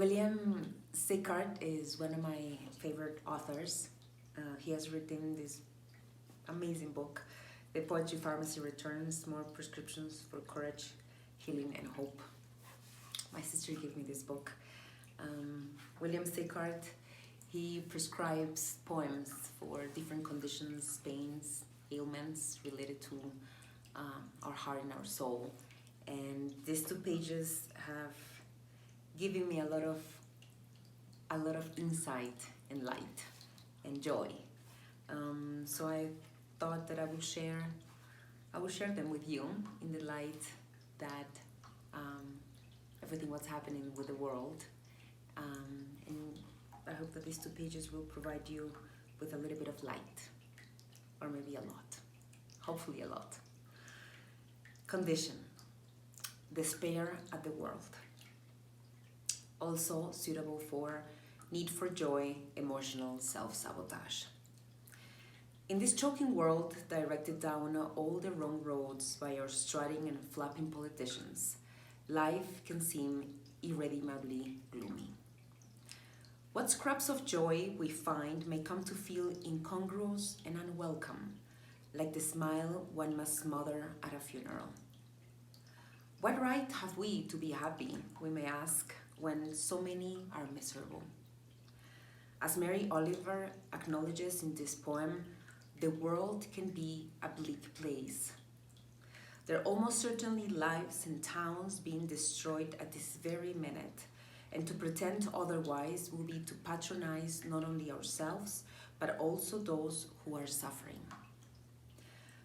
William Sieghart is one of my favorite authors. He has written this amazing book, The Poetry Pharmacy Returns, More Prescriptions for Courage, Healing, and Hope. My sister gave me this book. William Sieghart, he prescribes poems for different conditions, pains, ailments related to our heart and our soul. And these 2 pages have given me a lot of insight and light and joy. So I thought that I would share them with you in the light that everything what's happening with the world. And I hope that these 2 pages will provide you with a little bit of light, or maybe a lot, hopefully a lot. Condition: despair at the world. Also suitable for need for joy, emotional self-sabotage. In this choking world directed down all the wrong roads by our strutting and flapping politicians, life can seem irredeemably gloomy. What scraps of joy we find may come to feel incongruous and unwelcome, like the smile one must smother at a funeral. What right have we to be happy, we may ask, when so many are miserable? As Mary Oliver acknowledges in this poem, the world can be a bleak place. There are almost certainly lives and towns being destroyed at this very minute, and to pretend otherwise will be to patronize not only ourselves, but also those who are suffering.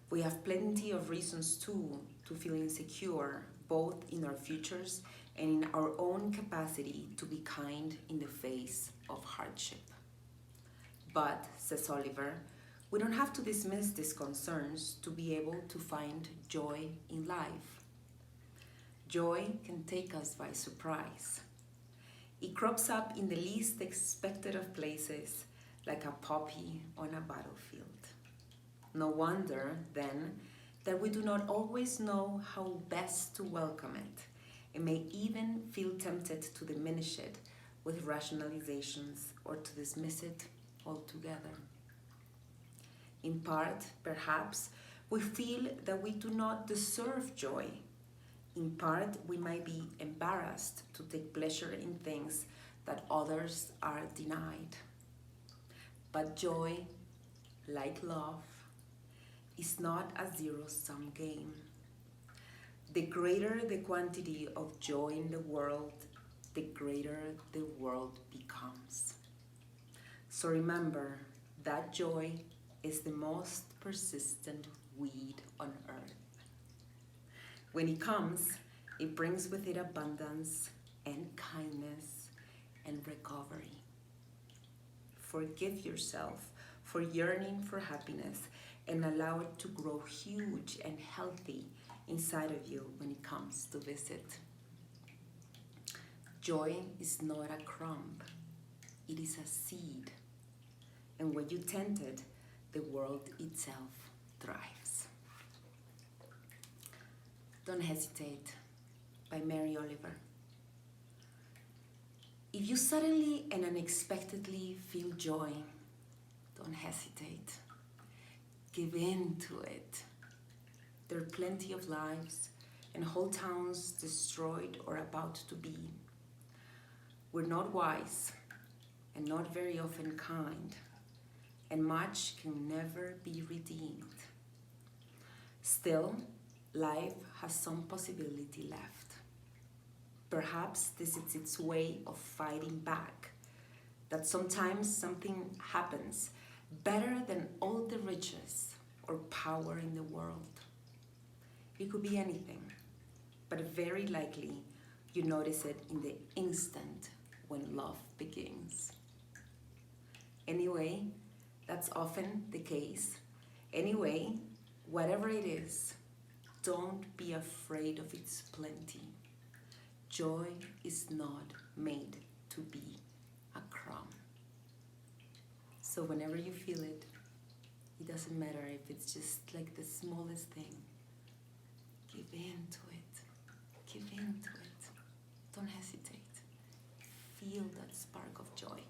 We have plenty of reasons too to feel insecure, both in our futures and in our own capacity to be kind in the face of hardship. But, says Oliver, we don't have to dismiss these concerns to be able to find joy in life. Joy can take us by surprise. It crops up in the least expected of places, like a poppy on a battlefield. No wonder, then, that we do not always know how best to welcome it, and may even feel tempted to diminish it with rationalizations or to dismiss it altogether. In part, perhaps, we feel that we do not deserve joy. In part, we might be embarrassed to take pleasure in things that others are denied. But joy, like love, is not a zero-sum game. The greater the quantity of joy in the world, the greater the world becomes. So remember that joy is the most persistent weed on earth. When it comes, it brings with it abundance and kindness and recovery. Forgive yourself for yearning for happiness and allow it to grow huge and healthy inside of you when it comes to visit. Joy is not a crumb, it is a seed. And when you tend it, the world itself thrives. Don't Hesitate by Mary Oliver. If you suddenly and unexpectedly feel joy, don't hesitate. Give in to it. There are plenty of lives and whole towns destroyed or about to be. We're not wise and not very often kind, and much can never be redeemed. Still, life has some possibility left. Perhaps this is its way of fighting back, that sometimes something happens better than all the riches or power in the world. It could be anything, but very likely you notice it in the instant when love begins. Anyway, that's often the case. Anyway, whatever it is, don't be afraid of its plenty. Joy is not made to be a crumb. So whenever you feel it, it doesn't matter if it's just like the smallest thing. Give in to it. Give in to it. Don't hesitate. Feel feel that spark of joy.